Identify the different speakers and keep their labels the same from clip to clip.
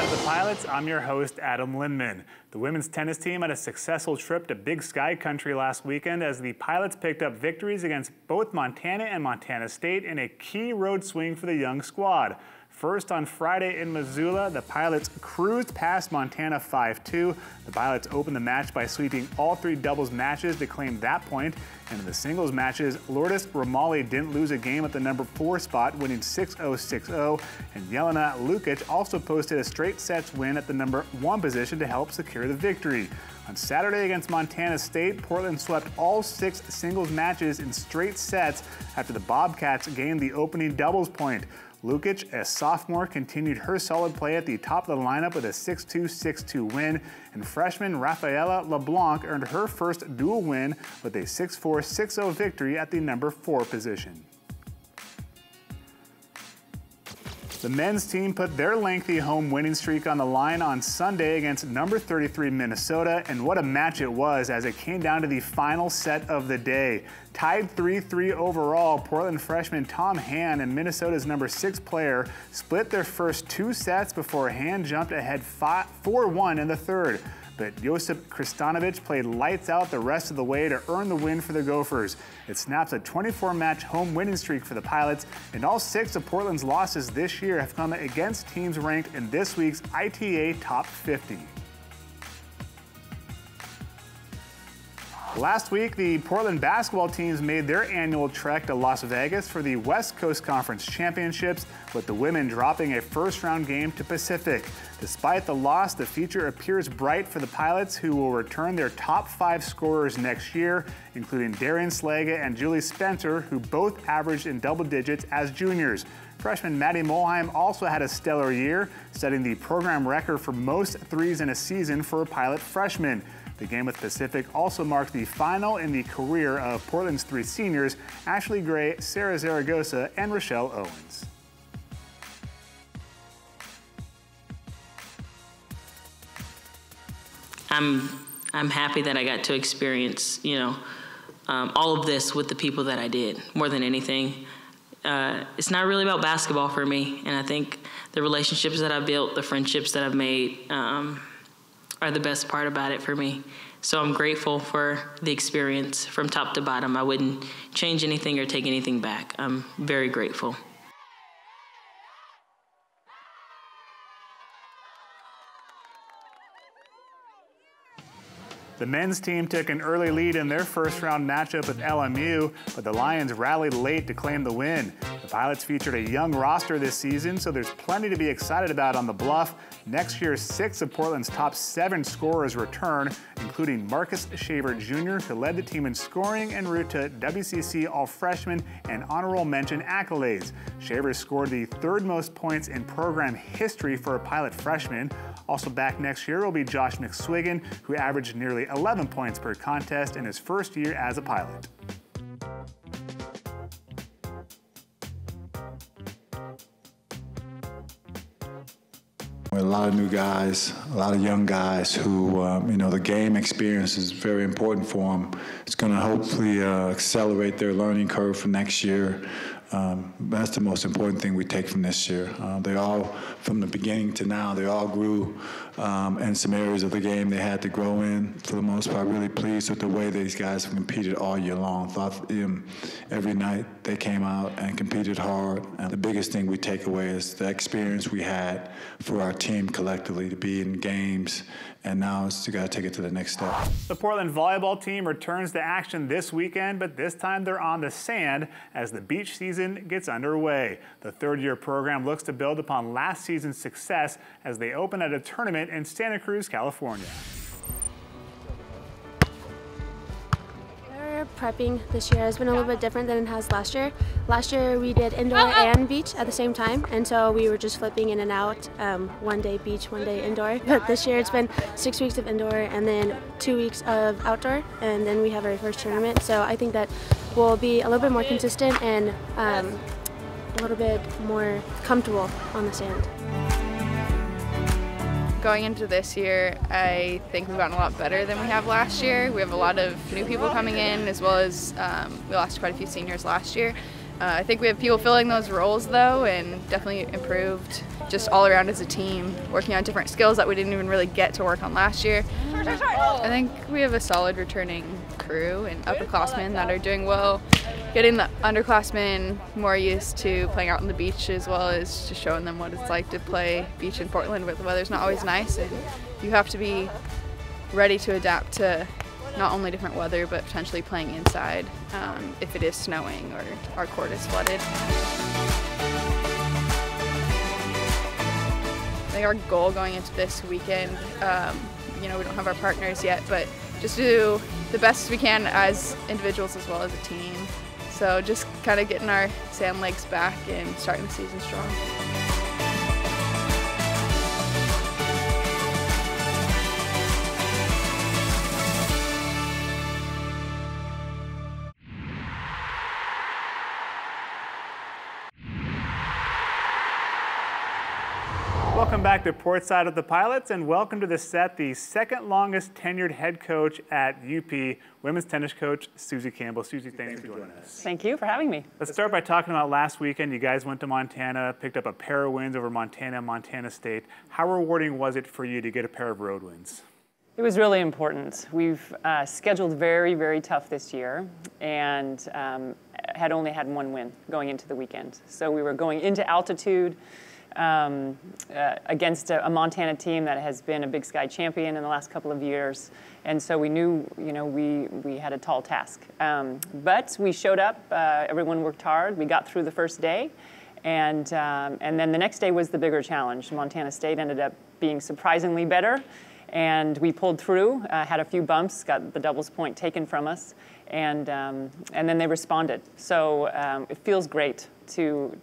Speaker 1: of the Pilots, I'm your host, Adam Lindman. The women's tennis team had a successful trip to Big Sky Country last weekend as the Pilots picked up victories against both Montana and Montana State in a key road swing for the young squad. First, on Friday in Missoula, the Pilots cruised past Montana 5-2. The Pilots opened the match by sweeping all three doubles matches to claim that point. And in the singles matches, Lourdes Romali didn't lose a game at the number 4 spot, winning 6-0, 6-0. And Jelena Lukic also posted a straight sets win at the number 1 position to help secure the victory. On Saturday against Montana State, Portland swept all 6 singles matches in straight sets after the Bobcats gained the opening doubles point. Lukic, a sophomore, continued her solid play at the top of the lineup with a 6-2, 6-2 win, and freshman Rafaela LeBlanc earned her first dual win with a 6-4, 6-0 victory at the number 4 position. The men's team put their lengthy home winning streak on the line on Sunday against number 33 Minnesota, and what a match it was as it came down to the final set of the day. Tied 3-3 overall, Portland freshman Tom Hand and Minnesota's number 6 player split their first 2 sets before Hand jumped ahead 4-1 in the third. But Josip Kristanovic played lights out the rest of the way to earn the win for the Gophers. It snaps a 24-match home winning streak for the Pilots, and all 6 of Portland's losses this year have come against teams ranked in this week's ITA Top 50. Last week, the Portland basketball teams made their annual trek to Las Vegas for the West Coast Conference Championships, with the women dropping a first-round game to Pacific. Despite the loss, the future appears bright for the Pilots, who will return their top 5 scorers next year, including Darian Slaga and Julie Spencer, who both averaged in double digits as juniors. Freshman Maddie Molheim also had a stellar year, setting the program record for most threes in a season for a Pilot freshman. The game with Pacific also marked the final in the career of Portland's 3 seniors, Ashley Gray, Sarah Zaragoza, and Rochelle Owens.
Speaker 2: I'm happy that I got to experience, all of this with the people that I did, more than anything. It's not really about basketball for me, and I think the relationships that I've built, the friendships that I've made, are the best part about it for me. So I'm grateful for the experience from top to bottom. I wouldn't change anything or take anything back. I'm very grateful.
Speaker 1: The men's team took an early lead in their first-round matchup with LMU, but the Lions rallied late to claim the win. The Pilots featured a young roster this season, so there's plenty to be excited about on the Bluff. Next year, 6 of Portland's top 7 scorers return, including Marcus Shaver Jr., who led the team in scoring en route to WCC All-Freshman and honorable mention accolades. Shaver scored the 3rd most points in program history for a Pilot freshman. Also back next year will be Josh McSwiggan, who averaged nearly 11 points per contest in his first year as a Pilot.
Speaker 3: A lot of new guys, a lot of young guys who, the game experience is very important for them. It's going to hopefully accelerate their learning curve for next year. That's the most important thing we take from this year. They all, from the beginning to now, they all grew in some areas of the game they had to grow in. For the most part, really pleased with the way these guys have competed all year long. Thought every night they came out and competed hard. And the biggest thing we take away is the experience we had for our team collectively to be in games, and now you got to take it to the next step.
Speaker 1: The Portland volleyball team returns to action this weekend, but this time they're on the sand as the beach season gets underway. The 3rd-year program looks to build upon last season's success as they open at a tournament in Santa Cruz, California.
Speaker 4: Our prepping this year has been a little bit different than it has last year. Last year we did indoor and beach at the same time, and so we were just flipping in and out, one day beach, one day indoor. But this year it's been 6 weeks of indoor and then 2 weeks of outdoor, and then we have our first tournament. So I think that we'll be a little bit more consistent and a little bit more comfortable on the sand.
Speaker 5: Going into this year, I think we've gotten a lot better than we have last year. We have a lot of new people coming in, as well as we lost quite a few seniors last year. I think we have people filling those roles though, and definitely improved just all around as a team, working on different skills that we didn't even really get to work on last year. I think we have a solid returning crew and upperclassmen that are doing well, getting the underclassmen more used to playing out on the beach, as well as just showing them what it's like to play beach in Portland where the weather's not always nice, and you have to be ready to adapt to not only different weather but potentially playing inside if it is snowing or our court is flooded. I think our goal going into this weekend, we don't have our partners yet, but just do the best we can as individuals as well as a team. So just kind of getting our sand legs back and starting the season strong.
Speaker 1: Welcome back to Portside of the Pilots, and welcome to the set, the second longest tenured head coach at UP, women's tennis coach Susie Campbell. Susie, thanks for joining us.
Speaker 6: Thank you for having me.
Speaker 1: Let's start by talking about last weekend. You guys went to Montana, picked up a pair of wins over Montana and Montana State. How rewarding was it for you to get a pair of road wins?
Speaker 6: It was really important. We've scheduled very, very tough this year, and had only had one win going into the weekend. So we were going into altitude against a Montana team that has been a Big Sky champion in the last couple of years, and so we knew, we had a tall task. But we showed up. Everyone worked hard. We got through the first day, and then the next day was the bigger challenge. Montana State ended up being surprisingly better, and we pulled through. Had a few bumps, got the doubles point taken from us, and then they responded. So it feels great to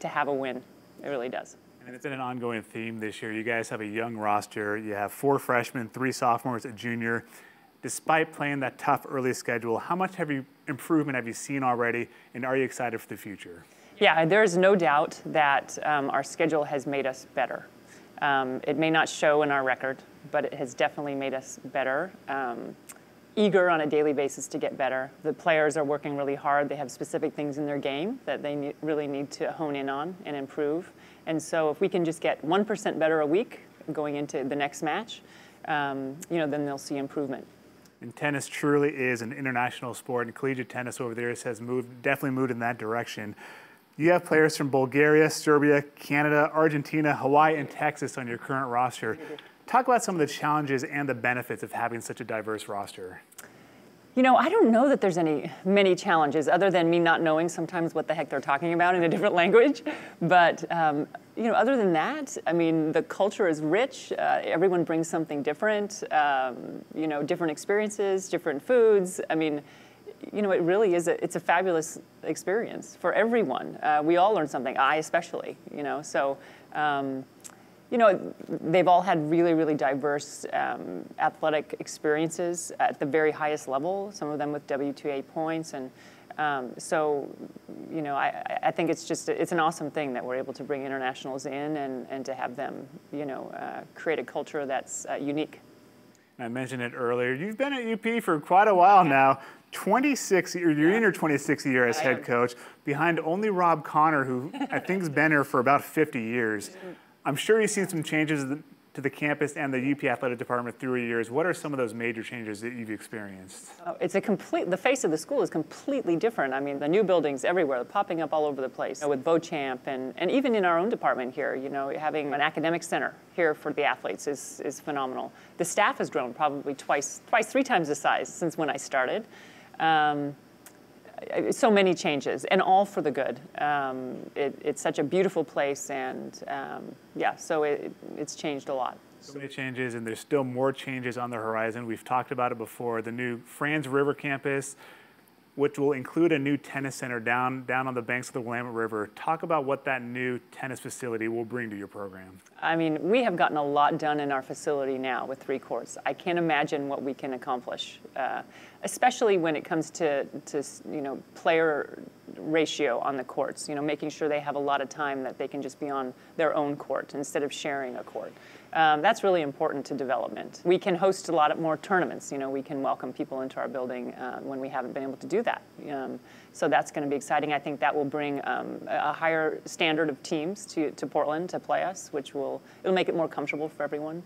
Speaker 6: have a win. It really does.
Speaker 1: And it's been an ongoing theme this year. You guys have a young roster. You have 4 freshmen, 3 sophomores, a junior. Despite playing that tough early schedule, how much improvement have you seen already, and are you excited for the future?
Speaker 6: Yeah, there's no doubt that our schedule has made us better. It may not show in our record, but it has definitely made us better. Eager on a daily basis to get better. The players are working really hard. They have specific things in their game that they really need to hone in on and improve. And so if we can just get 1% better a week going into the next match, then they'll see improvement.
Speaker 1: And tennis truly is an international sport, and collegiate tennis over there has definitely moved in that direction. You have players from Bulgaria, Serbia, Canada, Argentina, Hawaii, and Texas on your current roster. Talk about some of the challenges and the benefits of having such a diverse roster.
Speaker 6: I don't know that there's many challenges other than me not knowing sometimes what the heck they're talking about in a different language. But, other than that, the culture is rich. Everyone brings something different, different experiences, different foods. It really is it's a fabulous experience for everyone. We all learn something, I especially, so. They've all had really, really diverse athletic experiences at the very highest level, some of them with WTA points. And I think it's an awesome thing that we're able to bring internationals in and to have them, create a culture that's unique.
Speaker 1: I mentioned it earlier. You've been at UP for quite a while now. 26 years, you're in your 26th year as head coach, behind only Rob Connor, who I think has been here for about 50 years. I'm sure you've seen some changes to the campus and the UP athletic department through the years. What are some of those major changes that you've experienced?
Speaker 6: The face of the school is completely different. The new buildings everywhere, popping up all over the place. With Beauchamp and even in our own department here, having an academic center here for the athletes is phenomenal. The staff has grown probably twice, 3 times the size since when I started. So many changes, and all for the good. It's such a beautiful place, and so it's changed a lot.
Speaker 1: So many changes, and there's still more changes on the horizon. We've talked about it before. The new Franz River campus, which will include a new tennis center down on the banks of the Willamette River. Talk about what that new tennis facility will bring to your program.
Speaker 6: We have gotten a lot done in our facility now with 3 courts. I can't imagine what we can accomplish, especially when it comes to player ratio on the courts, making sure they have a lot of time that they can just be on their own court instead of sharing a court. That's really important to development. We can host a lot more tournaments. We can welcome people into our building when we haven't been able to do that. So that's going to be exciting. I think that will bring a higher standard of teams to Portland to play us, it'll make it more comfortable for everyone.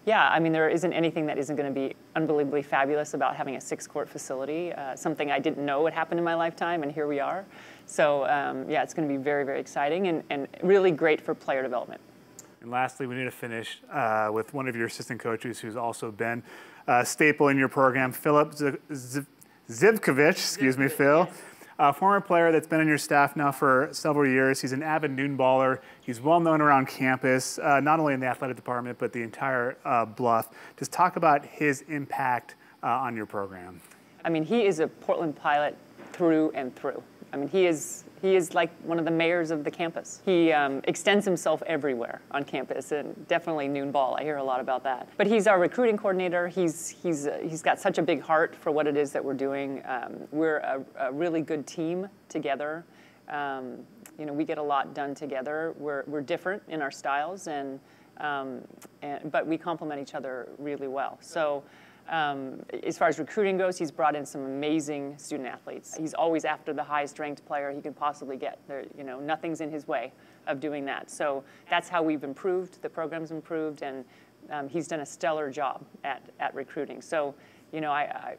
Speaker 6: Yeah, I mean, there isn't anything that isn't going to be unbelievably fabulous about having a 6-court facility, something I didn't know would happen in my lifetime, and here we are. So, yeah, it's going to be very, very exciting and really great for player development.
Speaker 1: And lastly, we need to finish with one of your assistant coaches who's also been a staple in your program, Philip Zivkovic, excuse me, Phil. A former player that's been on your staff now for several years. He's an avid noon baller. He's well known around campus, not only in the athletic department, but the entire Bluff. Just talk about his impact on your program.
Speaker 6: I mean, he is a Portland Pilot through and through. I mean, he is like one of the mayors of the campus. He extends himself everywhere on campus, and definitely noon ball. I hear a lot about that. But he's our recruiting coordinator. He's got such a big heart for what it is that we're doing. We're a really good team together. We get a lot done together. We're different in our styles, but we complement each other really well. So. As far as recruiting goes, he's brought in some amazing student athletes. He's always after the highest ranked player he could possibly get. Nothing's in his way of doing that. So that's how we've improved. The program's improved, and he's done a stellar job at recruiting. So, I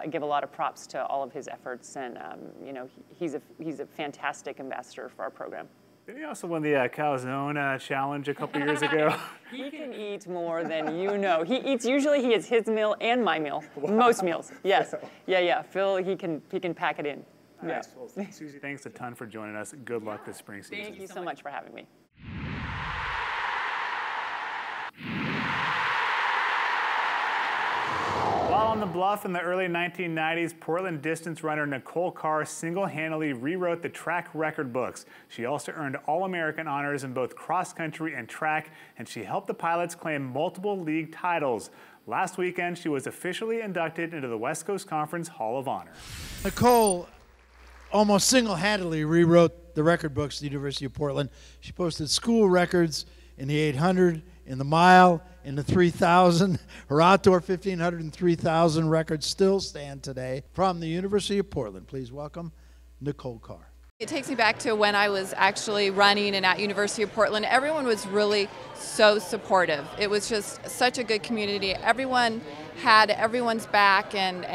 Speaker 6: give a lot of props to all of his efforts, and he's a fantastic ambassador for our program.
Speaker 1: Did he also win the Calzone Challenge a couple years ago?
Speaker 6: He can eat more than you know. He eats, usually he eats his meal and my meal. Wow. Most meals, yes. Yeah. Phil, he can pack it in.
Speaker 1: Nice. Yeah. Well, Susie, thanks a ton for joining us. Good luck this spring season.
Speaker 6: Thank you so much for having me.
Speaker 1: While on the Bluff in the early 1990s, Portland distance runner Nicole Carr single-handedly rewrote the track record books. She also earned All-American honors in both cross-country and track, and she helped the Pilots claim multiple league titles. Last weekend, she was officially inducted into the West Coast Conference Hall of Honor.
Speaker 7: Nicole almost single-handedly rewrote the record books at the University of Portland. She posted school records in the 800, in the mile, in the 3,000. Her outdoor 1,500 and 3,000 records still stand today. From the University of Portland, please welcome Nicole Carr.
Speaker 8: It takes me back to when I was actually running and at University of Portland. Everyone was really so supportive. It was just such a good community. Everyone had everyone's back, and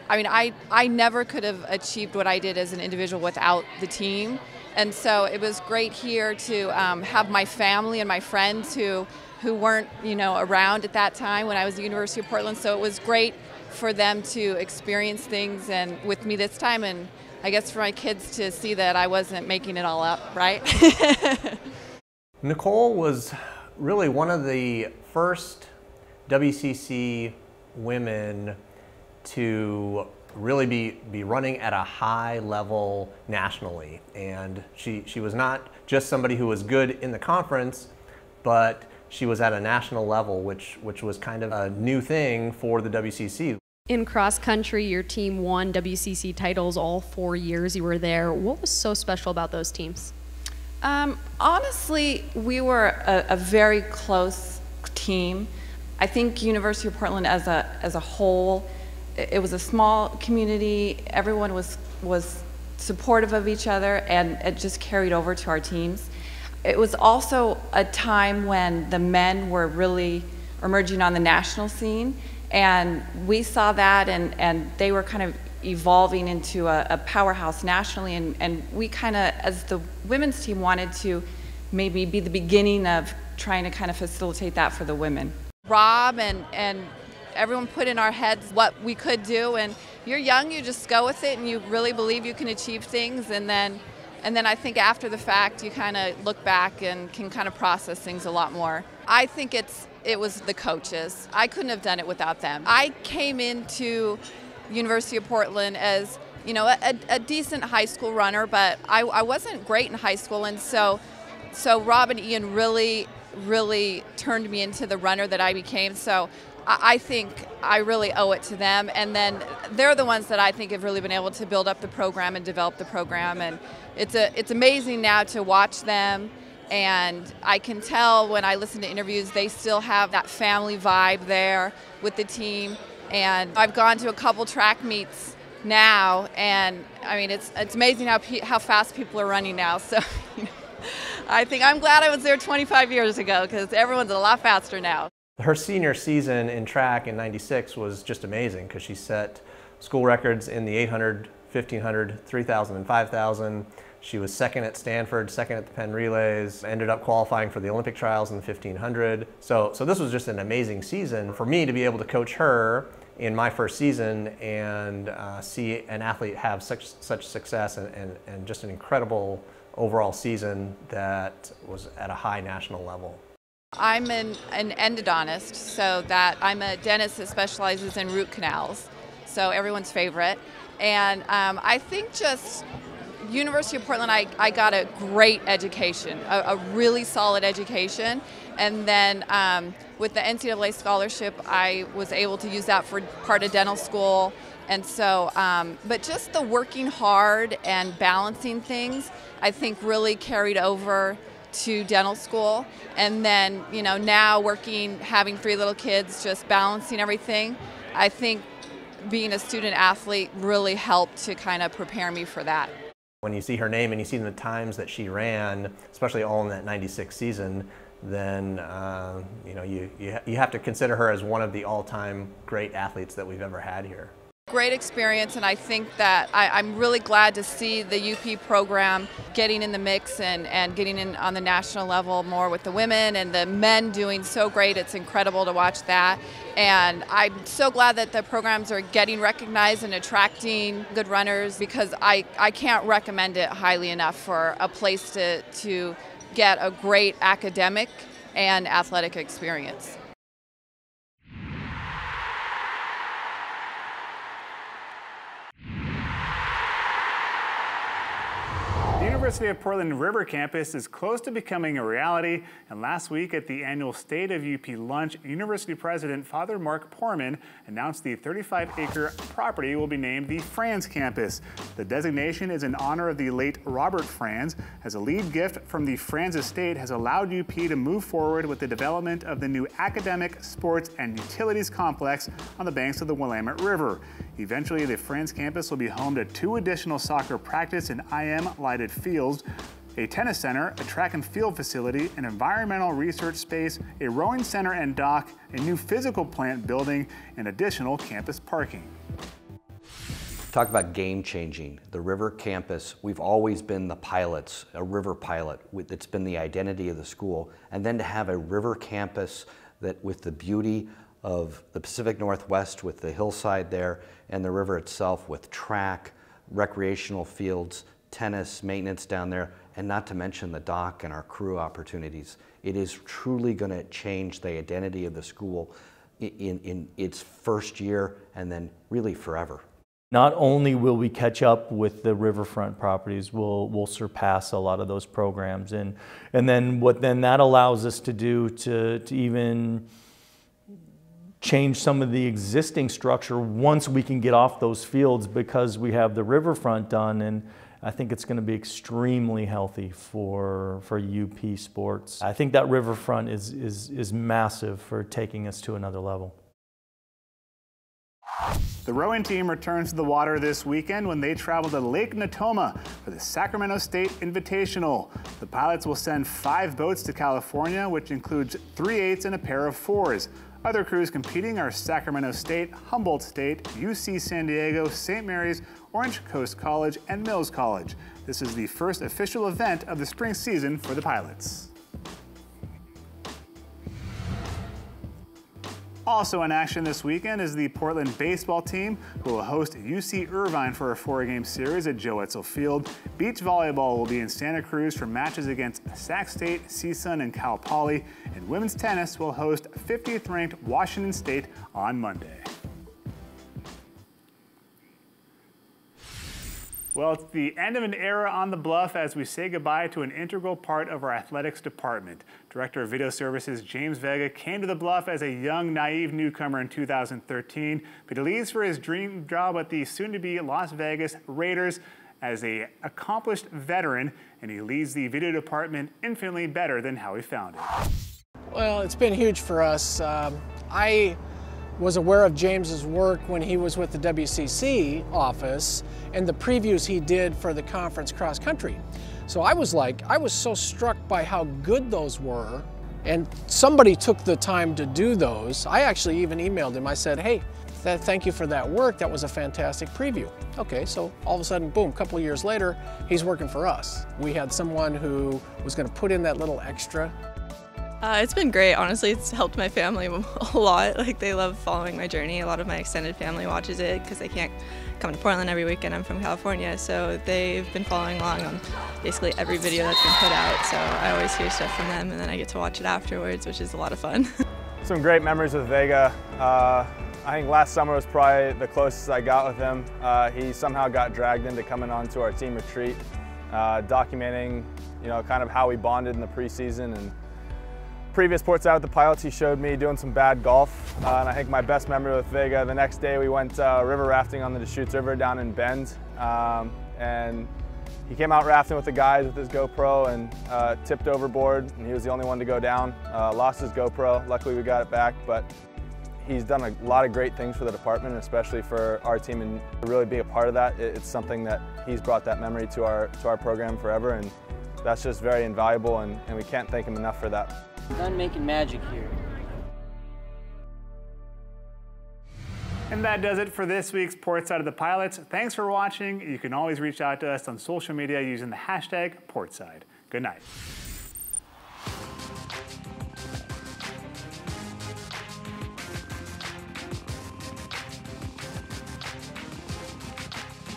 Speaker 8: I mean, I never could have achieved what I did as an individual without the team. And so it was great here to have my family and my friends who weren't, around at that time when I was at the University of Portland. So it was great for them to experience things and with me this time, and I guess for my kids to see that I wasn't making it all up, right?
Speaker 9: Nicole was really one of the first WCC women to really be running at a high level nationally. And she was not just somebody who was good in the conference, but she was at a national level, which was kind of a new thing for the WCC.
Speaker 10: In cross country, your team won WCC titles all 4 years you were there. What was so special about those teams?
Speaker 8: Honestly, we were a very close team. I think University of Portland as a whole, it was a small community. Everyone was supportive of each other, and it just carried over to our teams. It was also a time when the men were really emerging on the national scene, and we saw that, and they were kind of evolving into a powerhouse nationally, and we kind of, as the women's team, wanted to maybe be the beginning of trying to kind of facilitate that for the women. Rob and everyone put in our heads what we could do, and you're young, you just go with it, and you really believe you can achieve things, and then I think after the fact you kind of look back and can kind of process things a lot more. I think it was the coaches. I couldn't have done it without them. I came into University of Portland as, a decent high school runner, but I wasn't great in high school, and so Rob and Ian really turned me into the runner that I became. So I think I really owe it to them. And then they're the ones that I think have really been able to build up the program and develop the program. And it's amazing now to watch them. And I can tell when I listen to interviews, they still have that family vibe there with the team. And I've gone to a couple track meets now, and I mean, it's amazing how fast people are running now. So I think I'm glad I was there 25 years ago, because everyone's a lot faster now.
Speaker 9: Her senior season in track in '96 was just amazing, because she set school records in the 800, 1500, 3000, and 5000. She was second at Stanford, second at the Penn Relays, ended up qualifying for the Olympic trials in the 1500. So this was just an amazing season for me to be able to coach her in my first season and see an athlete have such success and just an incredible overall season that was at a high national level.
Speaker 8: I'm an endodontist, so that I'm a dentist that specializes in root canals, so everyone's favorite. And I think just University of Portland, I got a great education, a really solid education. And then with the NCAA scholarship, I was able to use that for part of dental school. And so, but just the working hard and balancing things, I think really carried over to dental school. And then, you know, now working, having 3 little kids, just balancing everything, I think being a student athlete really helped to kind of prepare me for that.
Speaker 9: When you see her name and you see the times that she ran, especially all in that '96 season, then you know, you have to consider her as one of the all-time great athletes that we've ever had here.
Speaker 8: Great experience, and I think that I'm really glad to see the UP program getting in the mix and getting in on the national level more with the women, and the men doing so great. It's incredible to watch that. And I'm so glad that the programs are getting recognized and attracting good runners, because I can't recommend it highly enough for a place to get a great academic and athletic experience.
Speaker 1: The University of Portland River Campus is close to becoming a reality, and last week at the annual State of UP lunch, University President Father Mark Poorman announced the 35-acre property will be named the Franz Campus. The designation is in honor of the late Robert Franz, as a lead gift from the Franz estate has allowed UP to move forward with the development of the new academic, sports, and utilities complex on the banks of the Willamette River. Eventually, the Franz campus will be home to 2 additional soccer practice and IM lighted fields, a tennis center, a track and field facility, an environmental research space, a rowing center and dock, a new physical plant building, and additional campus parking.
Speaker 11: Talk about game changing. The river campus, we've always been the pilots, a river pilot. It's been the identity of the school. And then to have a river campus that with the beauty of the Pacific Northwest, with the hillside there and the river itself, with track, recreational fields, tennis, maintenance down there, and not to mention the dock and our crew opportunities. It is truly going to change the identity of the school in its first year and then really forever.
Speaker 12: Not only will we catch up with the riverfront properties, we'll surpass a lot of those programs. And then what then that allows us to do to even change some of the existing structure once we can get off those fields, because we have the riverfront done, and I think it's going to be extremely healthy for UP sports. I think that riverfront is massive for taking us to another level.
Speaker 1: The rowing team returns to the water this weekend when they travel to Lake Natoma for the Sacramento State Invitational. The pilots will send 5 boats to California, which includes 3 8s and a pair of 4s. Other crews competing are Sacramento State, Humboldt State, UC San Diego, St. Mary's, Orange Coast College, and Mills College. This is the first official event of the spring season for the pilots. Also in action this weekend is the Portland baseball team, who will host UC Irvine for a 4-game series at Joe Etzel Field. Beach volleyball will be in Santa Cruz for matches against Sac State, CSUN, and Cal Poly. And women's tennis will host 50th-ranked Washington State on Monday. Well, it's the end of an era on the Bluff as we say goodbye to an integral part of our athletics department. Director of Video Services James Vega came to the Bluff as a young, naive newcomer in 2013, but he leaves for his dream job at the soon-to-be Las Vegas Raiders as an accomplished veteran, and he leads the video department infinitely better than how he found it.
Speaker 13: Well, it's been huge for us. I was aware of James's work when he was with the WCC office and the previews he did for the conference cross country. So I was so struck by how good those were, and somebody took the time to do those. I actually even emailed him. I said, hey, thank you for that work. That was a fantastic preview. Okay, so all of a sudden, boom, a couple of years later, he's working for us. We had someone who was going to put in that little extra.
Speaker 14: It's been great, honestly. It's helped my family a lot. Like, they love following my journey. A lot of my extended family watches it because they can't come to Portland every weekend. I'm from California, so they've been following along on basically every video that's been put out. So I always hear stuff from them, and then I get to watch it afterwards, which is a lot of fun.
Speaker 15: Some great memories with Vega. I think last summer was probably the closest I got with him. He somehow got dragged into coming onto our team retreat, documenting, kind of how we bonded in the preseason. And previous Portside with the Pilots, he showed me doing some bad golf, and I think my best memory with Vega, the next day we went river rafting on the Deschutes River down in Bend, and he came out rafting with the guys with his GoPro and tipped overboard, and he was the only one to go down. Lost his GoPro, luckily we got it back, but he's done a lot of great things for the department, especially for our team, and to really be a part of that, it's something that he's brought that memory to our program forever, and that's just very invaluable, and we can't thank him enough for that.
Speaker 16: Done making magic here.
Speaker 1: And that does it for this week's Portside of the Pilots. Thanks for watching. You can always reach out to us on social media using the hashtag Portside. Good night.